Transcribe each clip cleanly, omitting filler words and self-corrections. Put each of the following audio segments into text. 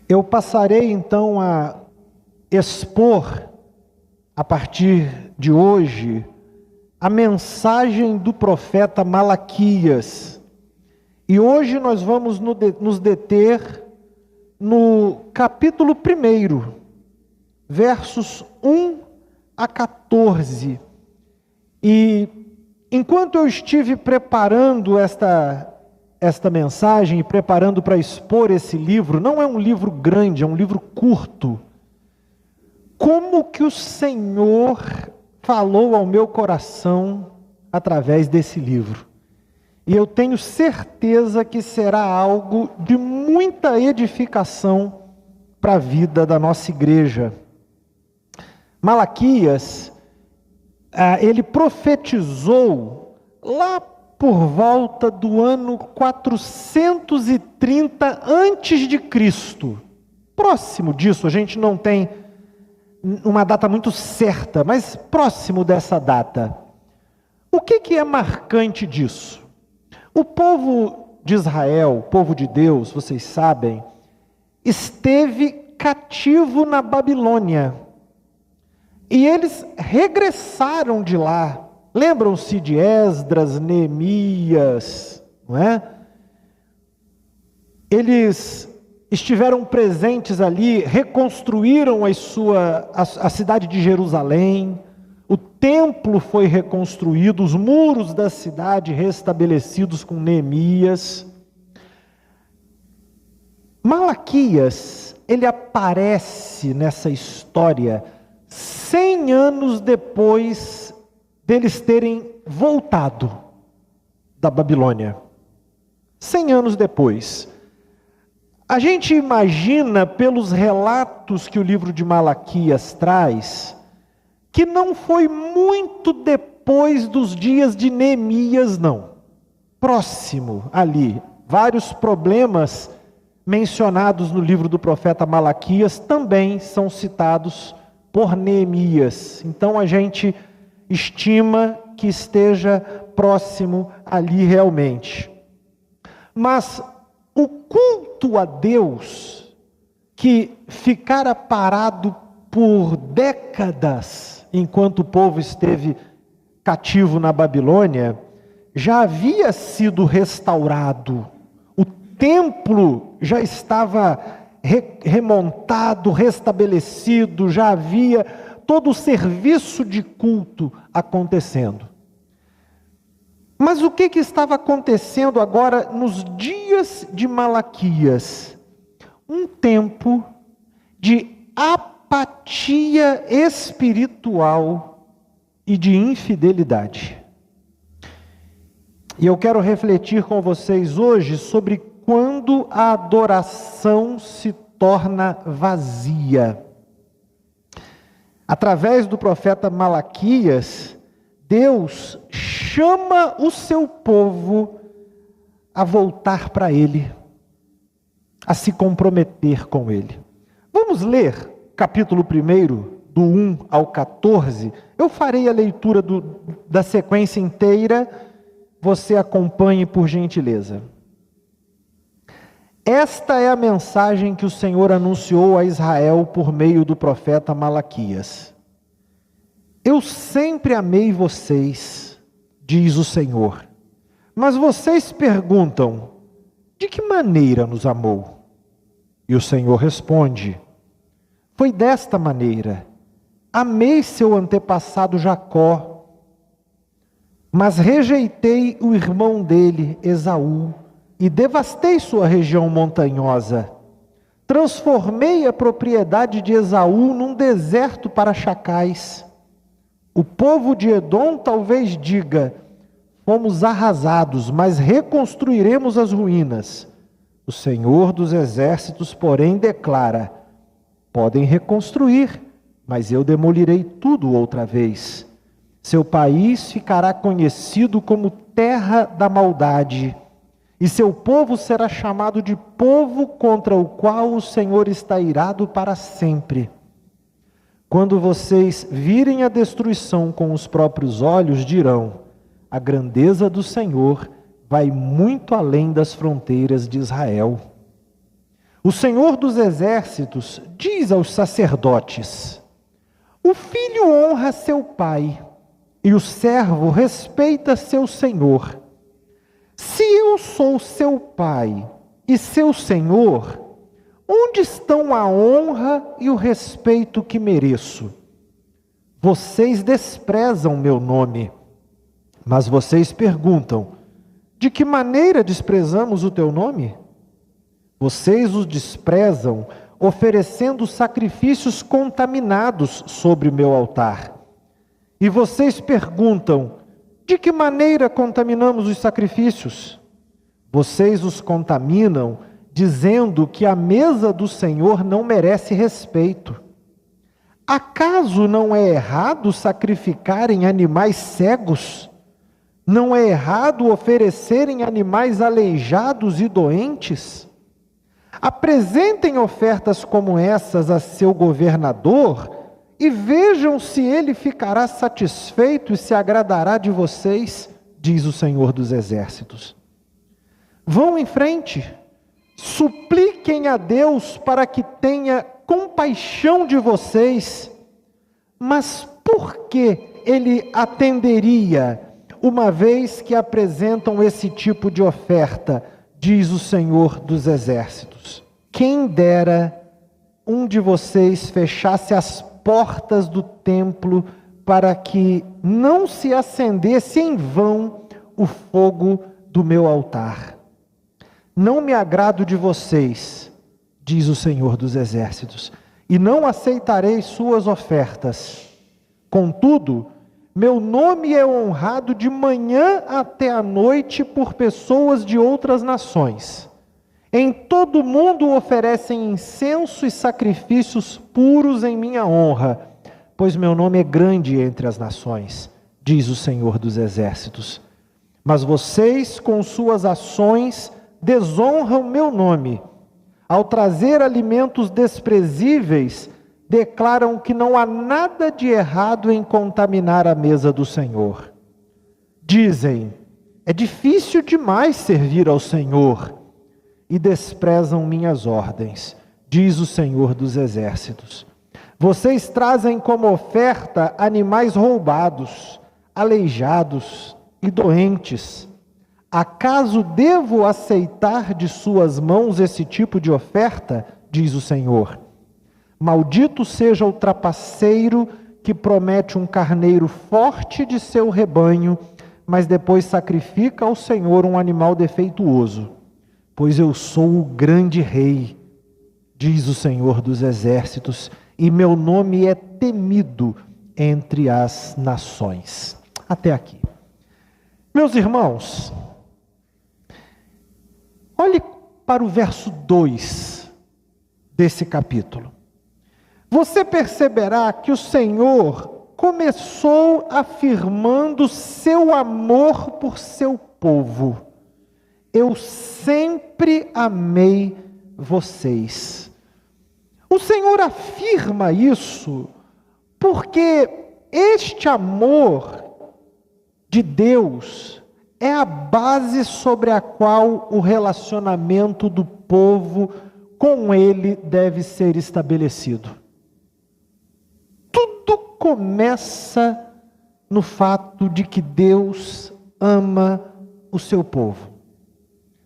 Eu passarei então a expor, a partir de hoje, a mensagem do profeta Malaquias. E hoje nós vamos nos deter no capítulo 1, versos 1 a 14. E enquanto eu estive preparando esta mensagem e preparando para expor esse livro, não é um livro grande, é um livro curto. Como que o Senhor falou ao meu coração através desse livro? E eu tenho certeza que será algo de muita edificação para a vida da nossa igreja. Malaquias, ele profetizou lá por volta do ano 430 antes de Cristo. Próximo disso, a gente não tem uma data muito certa, mas próximo dessa data. O que é marcante disso? O povo de Israel, o povo de Deus, vocês sabem, esteve cativo na Babilônia. E eles regressaram de lá. Lembram-se de Esdras, Neemias, não é? Eles estiveram presentes ali, reconstruíram a cidade de Jerusalém, o templo foi reconstruído, os muros da cidade restabelecidos com Neemias. Malaquias, ele aparece nessa história 100 anos depois deles terem voltado da Babilônia. 100 anos depois. A gente imagina, pelos relatos que o livro de Malaquias traz, que não foi muito depois dos dias de Neemias, não. Próximo ali. Vários problemas mencionados no livro do profeta Malaquias também são citados por Neemias. Então a gente estima que esteja próximo ali realmente. Mas o culto a Deus, que ficara parado por décadas, enquanto o povo esteve cativo na Babilônia, já havia sido restaurado. O templo já estava remontado, restabelecido, já havia todo o serviço de culto acontecendo. Mas o que estava acontecendo agora nos dias de Malaquias? Um tempo de apatia espiritual e de infidelidade. E eu quero refletir com vocês hoje sobre quando a adoração se torna vazia. Através do profeta Malaquias, Deus chama o seu povo a voltar para Ele, a se comprometer com Ele. Vamos ler capítulo 1, do 1 ao 14. Eu farei a leitura da sequência inteira, você acompanhe por gentileza. Esta é a mensagem que o Senhor anunciou a Israel por meio do profeta Malaquias. Eu sempre amei vocês, diz o Senhor. Mas vocês perguntam, de que maneira nos amou? E o Senhor responde, foi desta maneira. Amei seu antepassado Jacó, mas rejeitei o irmão dele, Esaú, e devastei sua região montanhosa. Transformei a propriedade de Esaú num deserto para chacais. O povo de Edom talvez diga, fomos arrasados, mas reconstruiremos as ruínas. O Senhor dos exércitos, porém, declara, podem reconstruir, mas eu demolirei tudo outra vez. Seu país ficará conhecido como terra da maldade, e seu povo será chamado de povo contra o qual o Senhor está irado para sempre. Quando vocês virem a destruição com os próprios olhos, dirão, a grandeza do Senhor vai muito além das fronteiras de Israel. O Senhor dos Exércitos diz aos sacerdotes: o filho honra seu pai, e o servo respeita seu senhor. Se eu sou seu pai e seu senhor, onde estão a honra e o respeito que mereço? Vocês desprezam meu nome, mas vocês perguntam: de que maneira desprezamos o teu nome? Vocês os desprezam, oferecendo sacrifícios contaminados sobre o meu altar. E vocês perguntam: de que maneira contaminamos os sacrifícios? Vocês os contaminam, dizendo que a mesa do Senhor não merece respeito. Acaso não é errado sacrificarem animais cegos? Não é errado oferecerem animais aleijados e doentes? Apresentem ofertas como essas a seu governador e vejam se ele ficará satisfeito e se agradará de vocês, diz o Senhor dos Exércitos. Vão em frente, supliquem a Deus para que tenha compaixão de vocês. Mas por que ele atenderia, uma vez que apresentam esse tipo de oferta, diz o Senhor dos Exércitos? Quem dera um de vocês fechasse as portas do templo para que não se acendesse em vão o fogo do meu altar. Não me agrado de vocês, diz o Senhor dos Exércitos, e não aceitarei suas ofertas. Contudo, meu nome é honrado de manhã até a noite por pessoas de outras nações. Em todo o mundo oferecem incenso e sacrifícios puros em minha honra, pois meu nome é grande entre as nações, diz o Senhor dos Exércitos. Mas vocês, com suas ações, desonram meu nome. Ao trazer alimentos desprezíveis, declaram que não há nada de errado em contaminar a mesa do Senhor. Dizem: é difícil demais servir ao Senhor, e desprezam minhas ordens, diz o Senhor dos Exércitos. Vocês trazem como oferta animais roubados, aleijados e doentes. Acaso devo aceitar de suas mãos esse tipo de oferta? Diz o Senhor. Maldito seja o trapaceiro que promete um carneiro forte de seu rebanho, mas depois sacrifica ao Senhor um animal defeituoso. Pois eu sou o grande rei, diz o Senhor dos Exércitos, e meu nome é temido entre as nações. Até aqui. Meus irmãos, olhe para o verso 2 desse capítulo. Você perceberá que o Senhor começou afirmando seu amor por seu povo. Eu sempre amei vocês. O Senhor afirma isso porque este amor de Deus é a base sobre a qual o relacionamento do povo com Ele deve ser estabelecido. Tudo começa no fato de que Deus ama o seu povo.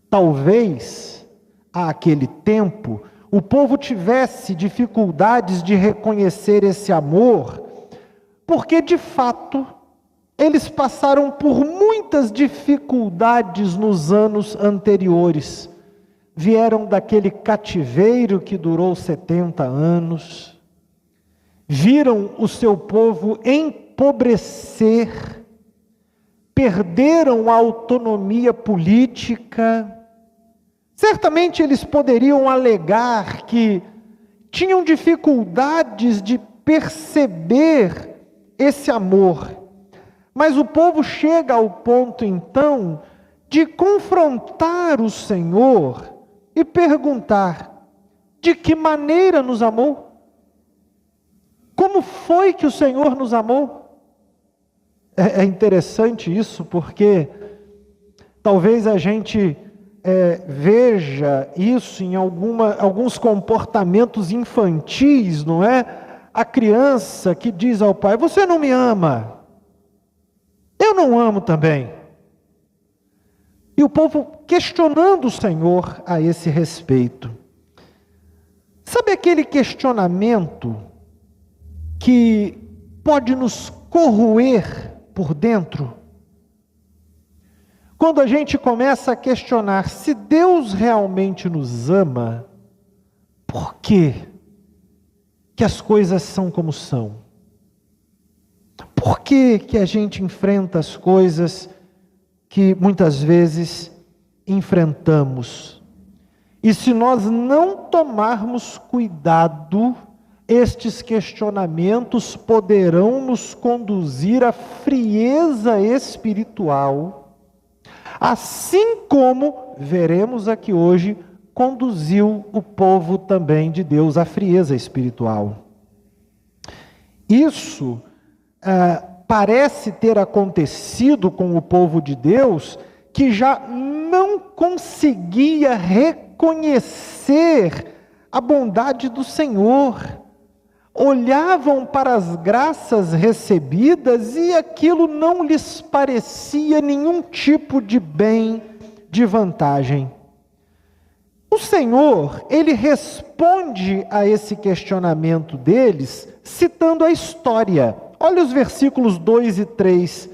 Talvez, àquele tempo, o povo tivesse dificuldades de reconhecer esse amor, porque, de fato, eles passaram por muitas dificuldades nos anos anteriores. Vieram daquele cativeiro que durou 70 anos, viram o seu povo empobrecer, perderam a autonomia política. Certamente eles poderiam alegar que tinham dificuldades de perceber esse amor. Mas o povo chega ao ponto, então, de confrontar o Senhor e perguntar: de que maneira nos amou? Como foi que o Senhor nos amou? É interessante isso, porque talvez a gente veja isso em alguns comportamentos infantis, não é? A criança que diz ao pai: você não me ama, eu não amo também. E o povo questionando o Senhor a esse respeito. Sabe aquele questionamento que pode nos corroer por dentro? Quando a gente começa a questionar se Deus realmente nos ama, por quê que as coisas são como são? Por que que a gente enfrenta as coisas que muitas vezes enfrentamos? E se nós não tomarmos cuidado, estes questionamentos poderão nos conduzir à frieza espiritual, assim como veremos aqui hoje, conduziu o povo também de Deus à frieza espiritual. Isso parece ter acontecido com o povo de Deus, que já não conseguia reconhecer a bondade do Senhor. Olhavam para as graças recebidas e aquilo não lhes parecia nenhum tipo de bem, de vantagem. O Senhor, Ele responde a esse questionamento deles, citando a história. Olha os versículos 2 e 3,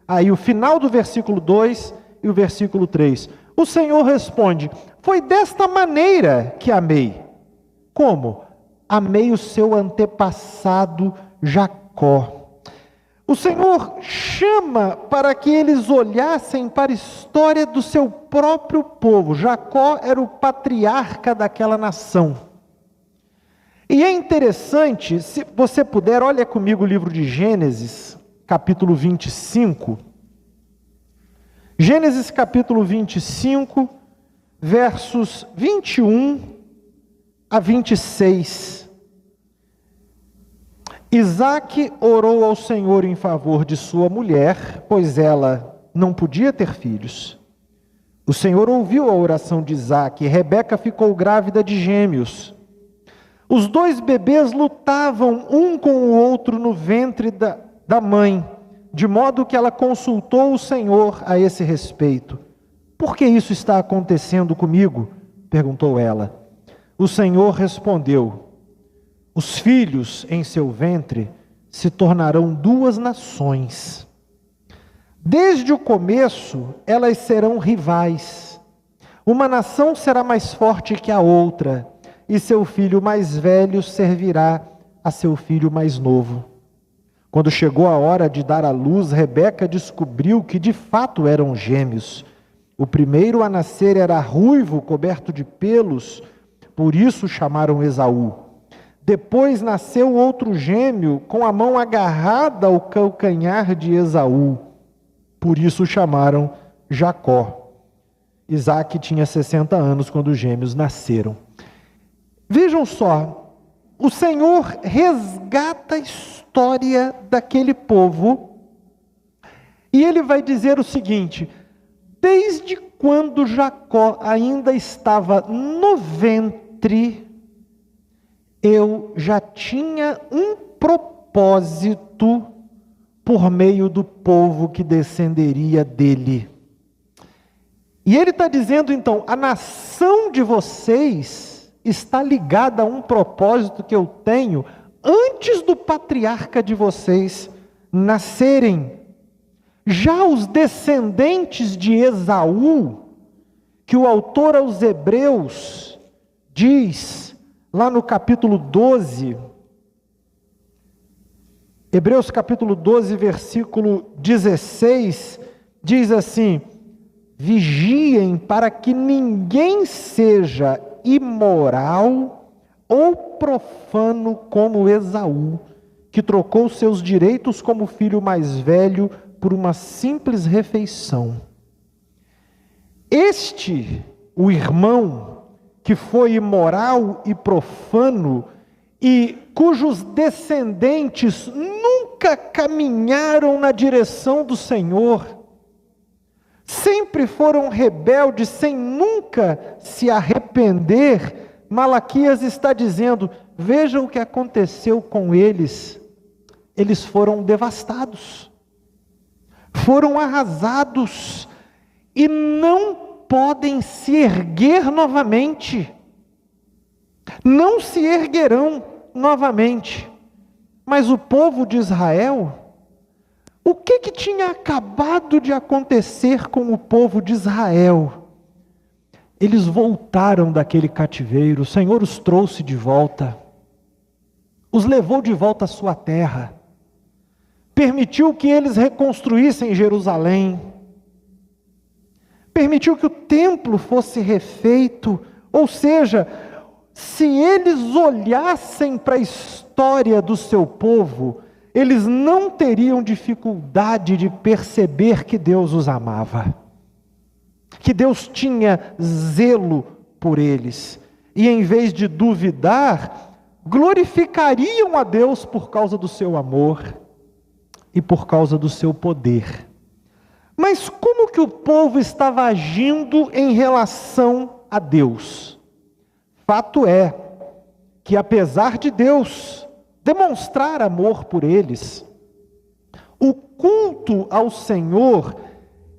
aí o final do versículo 2 e o versículo 3. O Senhor responde: foi desta maneira que amei. Como? Amei o seu antepassado Jacó. O Senhor chama para que eles olhassem para a história do seu próprio povo. Jacó era o patriarca daquela nação. E é interessante, se você puder, olha comigo o livro de Gênesis, capítulo 25. Gênesis capítulo 25, versos 21 a 26. Isaque orou ao Senhor em favor de sua mulher, pois ela não podia ter filhos. O Senhor ouviu a oração de Isaque, e Rebeca ficou grávida de gêmeos. Os dois bebês lutavam um com o outro no ventre da mãe, de modo que ela consultou o Senhor a esse respeito. Por que isso está acontecendo comigo? Perguntou ela. O Senhor respondeu: os filhos em seu ventre se tornarão duas nações. Desde o começo, elas serão rivais. Uma nação será mais forte que a outra, e seu filho mais velho servirá a seu filho mais novo. Quando chegou a hora de dar à luz, Rebeca descobriu que de fato eram gêmeos. O primeiro a nascer era ruivo, coberto de pelos, por isso chamaram Esaú. Depois nasceu outro gêmeo, com a mão agarrada ao calcanhar de Esaú, por isso chamaram Jacó. Isaque tinha 60 anos quando os gêmeos nasceram. Vejam só, o Senhor resgata a história daquele povo, e Ele vai dizer o seguinte: desde quando Jacó ainda estava no ventre, eu já tinha um propósito por meio do povo que descenderia dele. E ele está dizendo então, a nação de vocês está ligada a um propósito que eu tenho antes do patriarca de vocês nascerem. Já os descendentes de Esaú, que o autor aos Hebreus diz, lá no capítulo 12, Hebreus capítulo 12, versículo 16, diz assim: vigiem para que ninguém seja imoral ou profano como Esaú, que trocou seus direitos como filho mais velho por uma simples refeição. O irmão que foi imoral e profano e cujos descendentes nunca caminharam na direção do Senhor, sempre foram rebeldes sem nunca se arrepender. Malaquias está dizendo: veja o que aconteceu com eles. Eles foram devastados, foram arrasados e não podem se erguer novamente. Não se erguerão novamente. Mas o povo de Israel, o que tinha acabado de acontecer com o povo de Israel? Eles voltaram daquele cativeiro, o Senhor os trouxe de volta, os levou de volta à sua terra, permitiu que eles reconstruíssem Jerusalém, permitiu que o templo fosse refeito. Ou seja, se eles olhassem para a história do seu povo, eles não teriam dificuldade de perceber que Deus os amava, que Deus tinha zelo por eles, e em vez de duvidar, glorificariam a Deus por causa do seu amor e por causa do seu poder. Mas como que o povo estava agindo em relação a Deus? Fato é que, apesar de Deus demonstrar amor por eles, o culto ao Senhor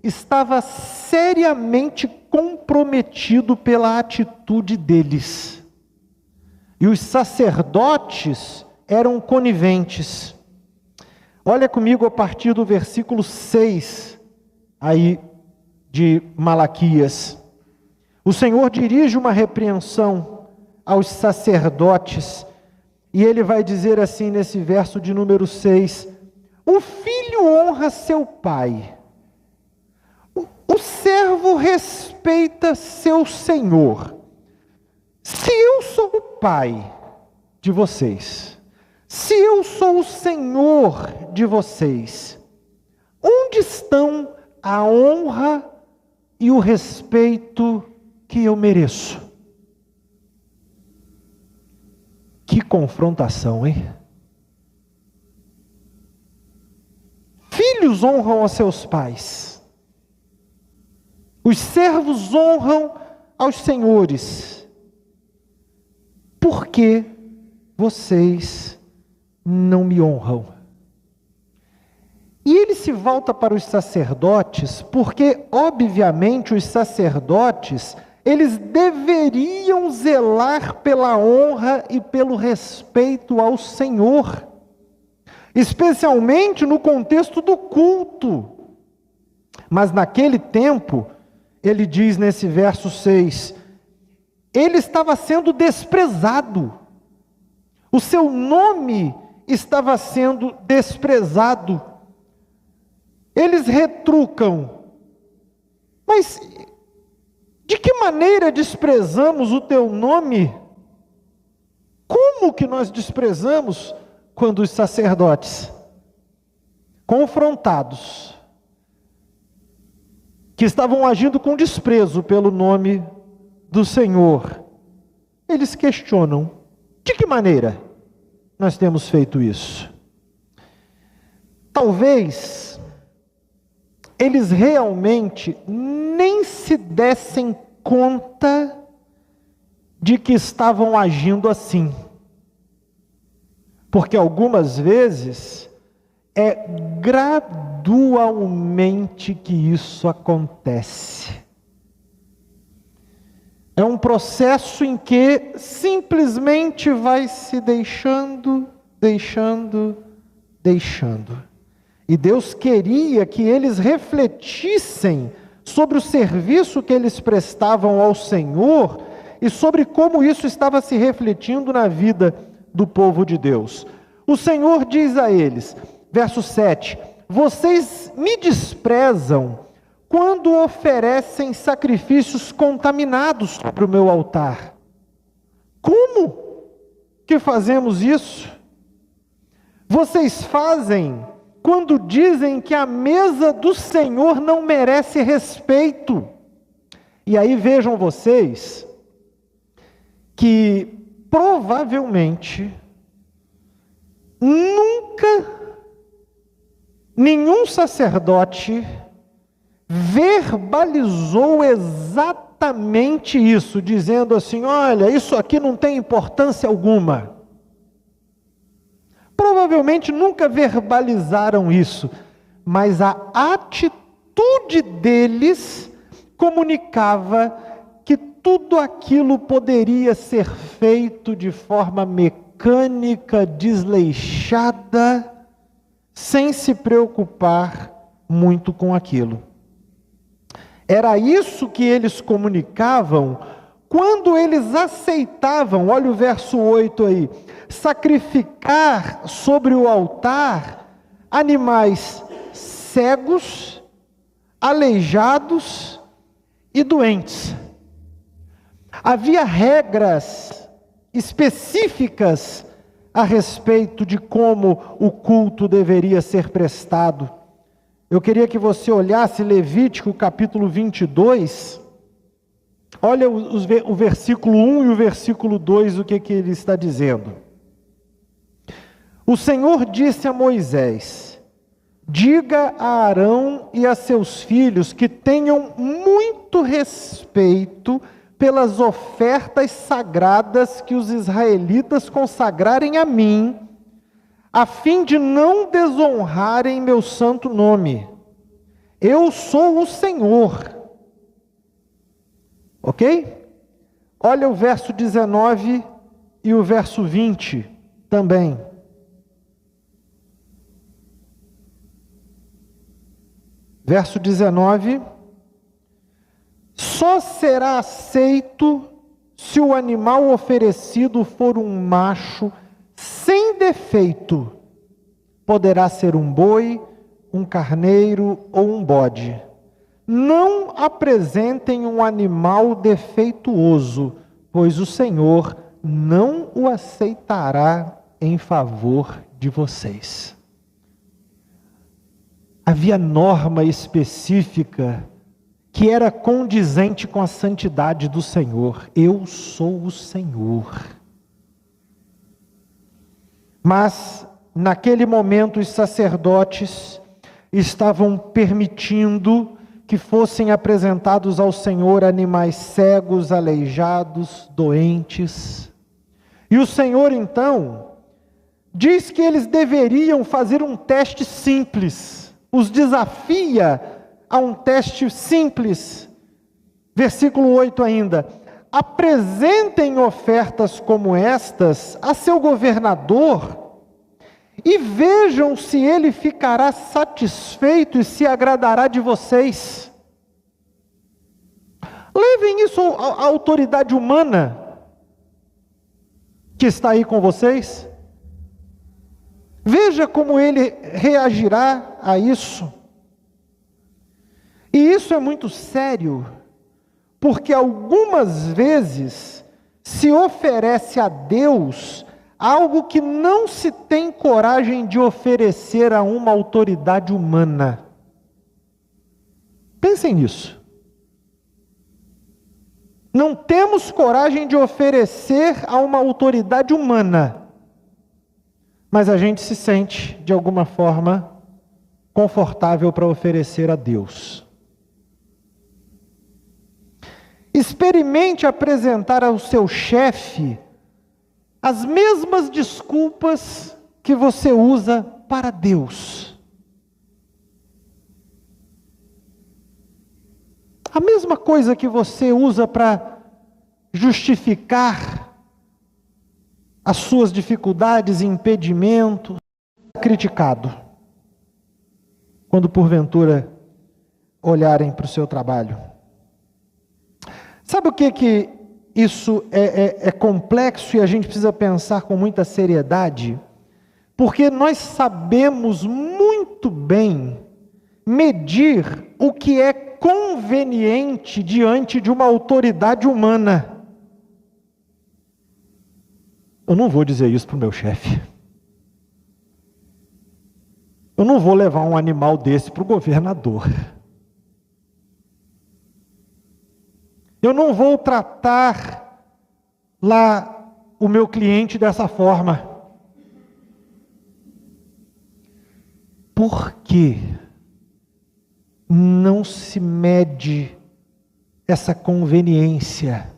estava seriamente comprometido pela atitude deles. E os sacerdotes eram coniventes. Olha comigo a partir do versículo 6, aí de Malaquias. O Senhor dirige uma repreensão aos sacerdotes, e ele vai dizer assim nesse verso de número 6, o filho honra seu pai, o servo respeita seu senhor. Se eu sou o pai de vocês, se eu sou o senhor de vocês, onde estão a honra e o respeito que eu mereço? Que confrontação, hein? Filhos honram a seus pais, os servos honram aos senhores. Por que vocês não me honram? E ele se volta para os sacerdotes, porque, obviamente, os sacerdotes, eles deveriam zelar pela honra e pelo respeito ao Senhor, especialmente no contexto do culto. Mas naquele tempo, ele diz nesse verso 6, ele estava sendo desprezado, o seu nome estava sendo desprezado. Eles retrucam, mas de que maneira desprezamos o teu nome? Como que nós desprezamos? Quando os sacerdotes, confrontados, que estavam agindo com desprezo pelo nome do Senhor, eles questionam, de que maneira nós temos feito isso? Talvez eles realmente nem se dessem conta de que estavam agindo assim. Porque algumas vezes é gradualmente que isso acontece. É um processo em que simplesmente vai se deixando. E Deus queria que eles refletissem sobre o serviço que eles prestavam ao Senhor e sobre como isso estava se refletindo na vida do povo de Deus. O Senhor diz a eles, verso 7, vocês me desprezam quando oferecem sacrifícios contaminados sobre o meu altar. Como que fazemos isso? Vocês fazem quando dizem que a mesa do Senhor não merece respeito. E aí vejam vocês que provavelmente nunca nenhum sacerdote verbalizou exatamente isso, dizendo assim: olha, isso aqui não tem importância alguma. Provavelmente nunca verbalizaram isso, mas a atitude deles comunicava que tudo aquilo poderia ser feito de forma mecânica, desleixada, sem se preocupar muito com aquilo. Era isso que eles comunicavam quando eles aceitavam, olha o verso 8 aí, sacrificar sobre o altar animais cegos, aleijados e doentes. Havia regras específicas a respeito de como o culto deveria ser prestado. Eu queria que você olhasse Levítico capítulo 22, olha o versículo 1 e o versículo 2, o que ele está dizendo. O Senhor disse a Moisés: diga a Arão e a seus filhos que tenham muito respeito pelas ofertas sagradas que os israelitas consagrarem a mim, a fim de não desonrarem meu santo nome. Eu sou o Senhor. Ok? Olha o verso 19 e o verso 20 também. Verso 19: só será aceito se o animal oferecido for um macho sem defeito. Poderá ser um boi, um carneiro ou um bode. Não apresentem um animal defeituoso, pois o Senhor não o aceitará em favor de vocês. Havia norma específica que era condizente com a santidade do Senhor. Eu sou o Senhor. Mas, naquele momento, os sacerdotes estavam permitindo que fossem apresentados ao Senhor animais cegos, aleijados, doentes. E o Senhor, então, diz que eles deveriam fazer um teste simples. Os desafia a um teste simples. Versículo 8 ainda: apresentem ofertas como estas a seu governador e vejam se ele ficará satisfeito e se agradará de vocês. Levem isso à autoridade humana que está aí com vocês. Veja como ele reagirá a isso. E isso é muito sério, porque algumas vezes se oferece a Deus algo que não se tem coragem de oferecer a uma autoridade humana. Pensem nisso. Não temos coragem de oferecer a uma autoridade humana, mas a gente se sente, de alguma forma, confortável para oferecer a Deus. Experimente apresentar ao seu chefe as mesmas desculpas que você usa para Deus. A mesma coisa que você usa para justificar as suas dificuldades e impedimentos, criticado, quando porventura olharem para o seu trabalho. Sabe o que isso é complexo e a gente precisa pensar com muita seriedade? Porque nós sabemos muito bem medir o que é conveniente diante de uma autoridade humana. Eu não vou dizer isso para o meu chefe. Eu não vou levar um animal desse para o governador. Eu não vou tratar lá o meu cliente dessa forma. Por quê? não se mede essa conveniência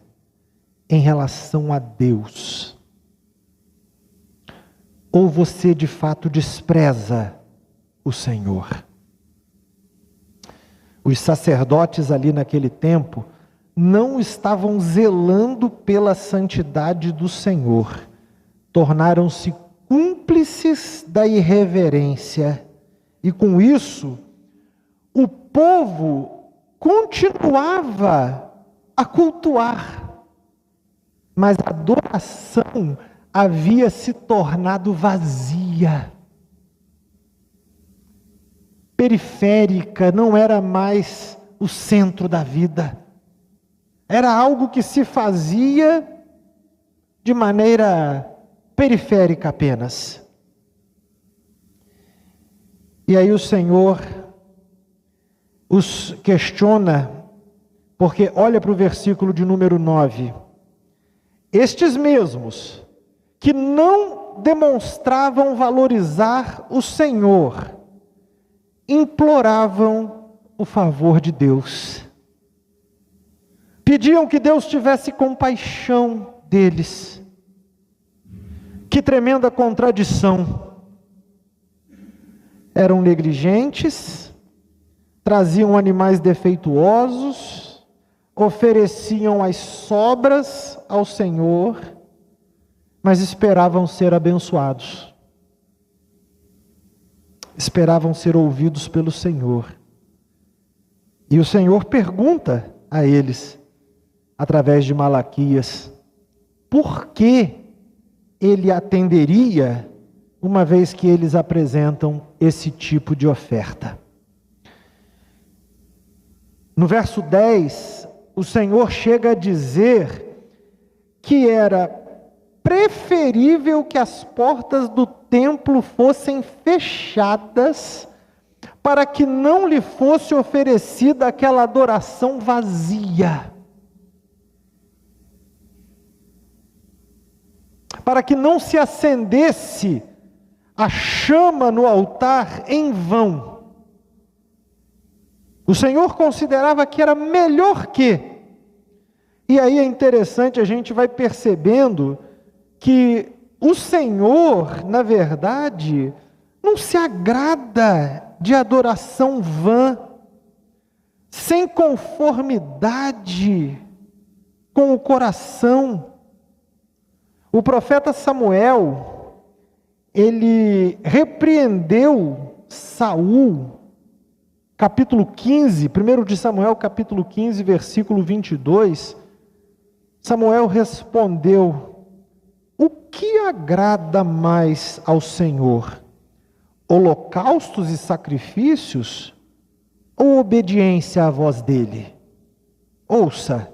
em relação a Deus. Ou você de fato despreza o Senhor. Os sacerdotes ali naquele tempo não estavam zelando pela santidade do Senhor, tornaram-se cúmplices da irreverência, e com isso, o povo continuava a cultuar, mas a adoração havia se tornado vazia, periférica, não era mais o centro da vida. Era algo que se fazia de maneira periférica apenas. E aí o Senhor os questiona, porque olha para o versículo de número 9. Estes mesmos que não demonstravam valorizar o Senhor, imploravam o favor de Deus. Pediam que Deus tivesse compaixão deles. Que tremenda contradição. Eram negligentes, traziam animais defeituosos, ofereciam as sobras ao Senhor, mas esperavam ser abençoados. Esperavam ser ouvidos pelo Senhor. E o Senhor pergunta a eles, através de Malaquias, por que ele atenderia, uma vez que eles apresentam esse tipo de oferta. No verso 10, o Senhor chega a dizer que era preferível que as portas do templo fossem fechadas, para que não lhe fosse oferecida aquela adoração vazia, para que não se acendesse a chama no altar em vão. O Senhor considerava que era melhor que. E aí é interessante, a gente vai percebendo que o Senhor, na verdade, não se agrada de adoração vã, sem conformidade com o coração. O profeta Samuel, ele repreendeu Saul, capítulo 15, 1 de Samuel, capítulo 15, versículo 22, Samuel respondeu: o que agrada mais ao Senhor? Holocaustos e sacrifícios ou obediência à voz dele? Ouça,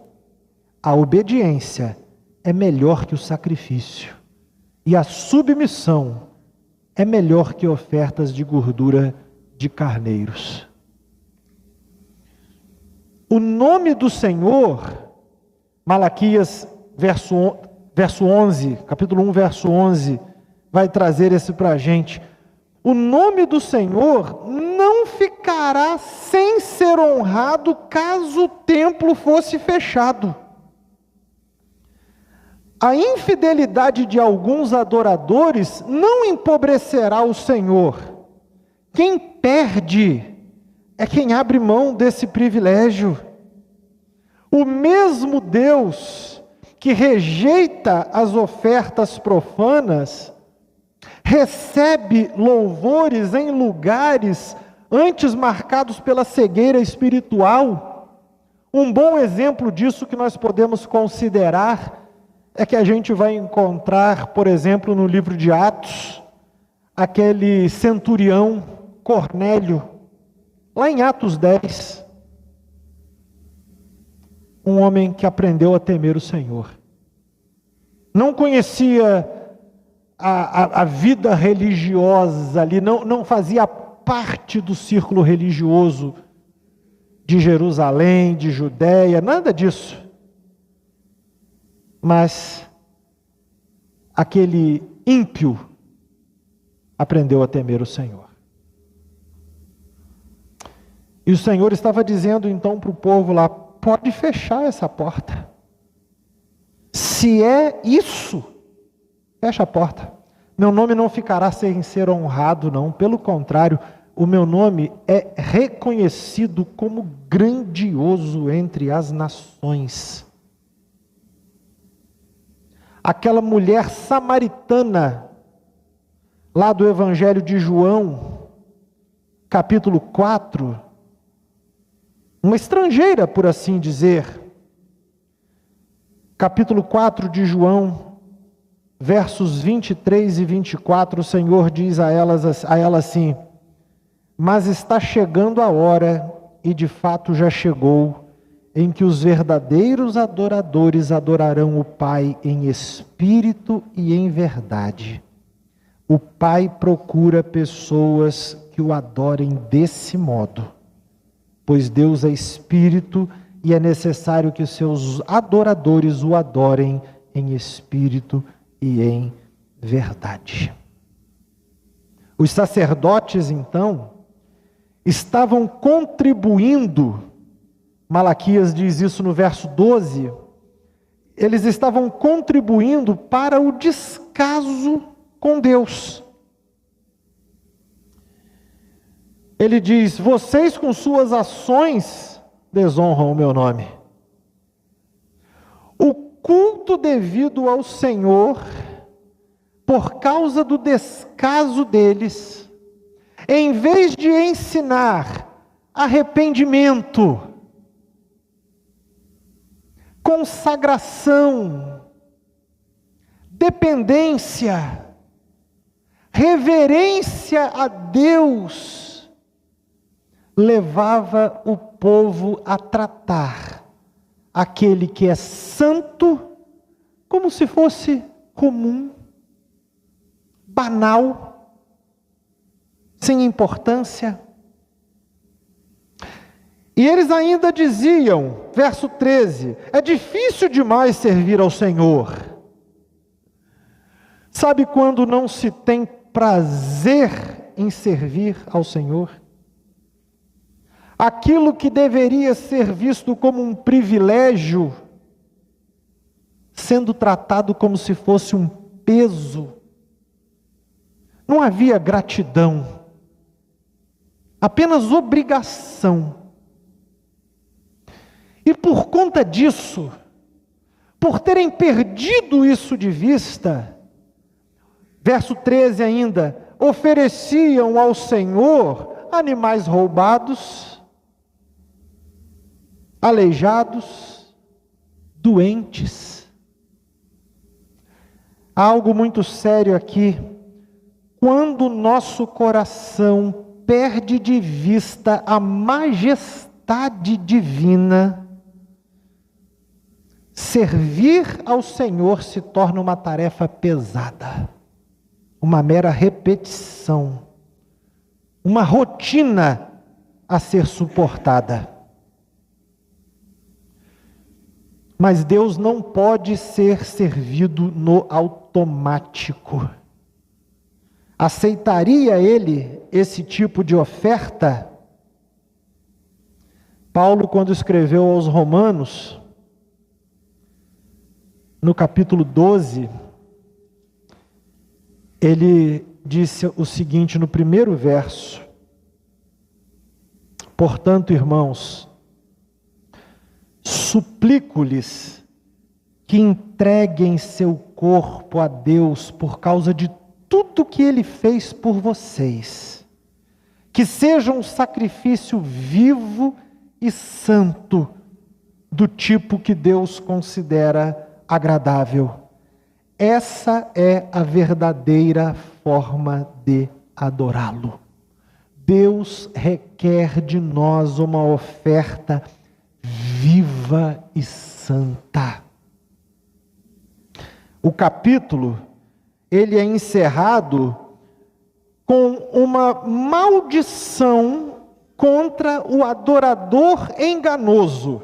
a obediência é melhor que o sacrifício, e a submissão é melhor que ofertas de gordura de carneiros. O nome do Senhor, Malaquias, verso 11, capítulo 1, verso 11, vai trazer esse para a gente. O nome do Senhor não ficará sem ser honrado caso o templo fosse fechado. A infidelidade de alguns adoradores não empobrecerá o Senhor. Quem perde é quem abre mão desse privilégio. O mesmo Deus que rejeita as ofertas profanas, recebe louvores em lugares antes marcados pela cegueira espiritual. Um bom exemplo disso que nós podemos considerar é que a gente vai encontrar, por exemplo, no livro de Atos, aquele centurião Cornélio, lá em Atos 10, um homem que aprendeu a temer o Senhor. Não conhecia a vida religiosa ali, não fazia parte do círculo religioso de Jerusalém, de Judéia, nada disso. Mas aquele ímpio aprendeu a temer o Senhor. E o Senhor estava dizendo então para o povo lá: pode fechar essa porta. Se é isso, fecha a porta. Meu nome não ficará sem ser honrado, não. Pelo contrário, o meu nome é reconhecido como grandioso entre as nações. Aquela mulher samaritana, lá do Evangelho de João, capítulo 4, uma estrangeira, por assim dizer, capítulo 4 de João, versos 23 e 24, o Senhor diz a ela assim: mas está chegando a hora, e de fato já chegou, em que os verdadeiros adoradores adorarão o Pai em espírito e em verdade. O Pai procura pessoas que o adorem desse modo, pois Deus é espírito e é necessário que os seus adoradores o adorem em espírito e em verdade. Os sacerdotes, então, estavam contribuindo, Malaquias diz isso no verso 12, eles estavam contribuindo para o descaso com Deus. Ele diz: vocês com suas ações desonram o meu nome. O culto devido ao Senhor, por causa do descaso deles, em vez de ensinar arrependimento, consagração, dependência, reverência a Deus, levava o povo a tratar aquele que é santo como se fosse comum, banal, sem importância. E eles ainda diziam, verso 13, é difícil demais servir ao Senhor. Sabe quando não se tem prazer em servir ao Senhor? Aquilo que deveria ser visto como um privilégio, sendo tratado como se fosse um peso. Não havia gratidão, apenas obrigação. E por conta disso, por terem perdido isso de vista, verso 13 ainda, ofereciam ao Senhor animais roubados, aleijados, doentes. Há algo muito sério aqui. Quando o nosso coração perde de vista a majestade divina, servir ao Senhor se torna uma tarefa pesada, uma mera repetição, uma rotina a ser suportada. Mas Deus não pode ser servido no automático. Aceitaria Ele esse tipo de oferta? Paulo, quando escreveu aos Romanos, no capítulo 12, ele disse o seguinte no primeiro verso: portanto, irmãos, suplico-lhes que entreguem seu corpo a Deus por causa de tudo que Ele fez por vocês, que seja um sacrifício vivo e santo, do tipo que Deus considera agradável. Essa é a verdadeira forma de adorá-lo. Deus requer de nós uma oferta viva e santa. O capítulo, ele é encerrado com uma maldição contra o adorador enganoso.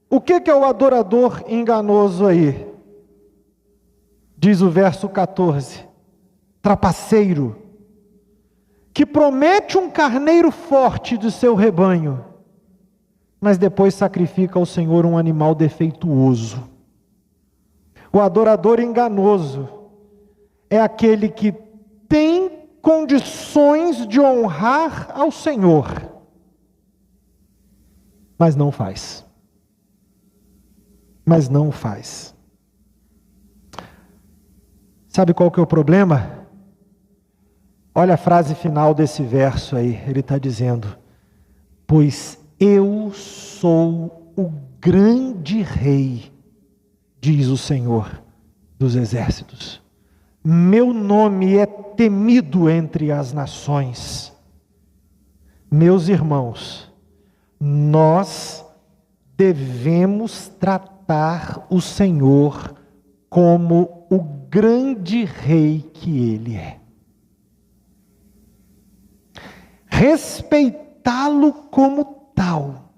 O que é o adorador enganoso aí? Diz o verso 14: trapaceiro, que promete um carneiro forte de seu rebanho, mas depois sacrifica ao Senhor um animal defeituoso. O adorador enganoso é aquele que tem condições de honrar ao Senhor, mas não faz. Mas não faz. Sabe qual que é o problema? Olha a frase final desse verso aí. Ele está dizendo: pois eu sou o grande rei, diz o Senhor dos exércitos. Meu nome é temido entre as nações. Meus irmãos, nós devemos tratar o Senhor como o grande rei que Ele é. Respeitá-lo como tal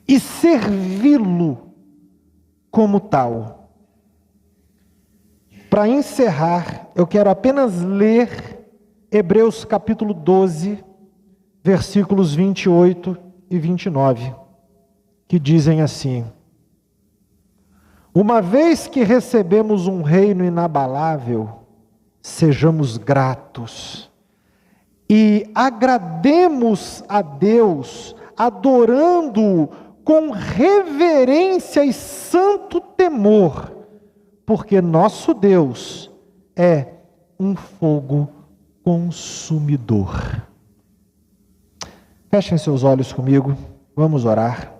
e servi-lo como tal. Para encerrar, eu quero apenas ler Hebreus capítulo 12, versículos 28 e 29, que dizem assim: uma vez que recebemos um reino inabalável, sejamos gratos e agrademos a Deus, adorando-o com reverência e santo temor, porque nosso Deus é um fogo consumidor. Fechem seus olhos comigo, vamos orar.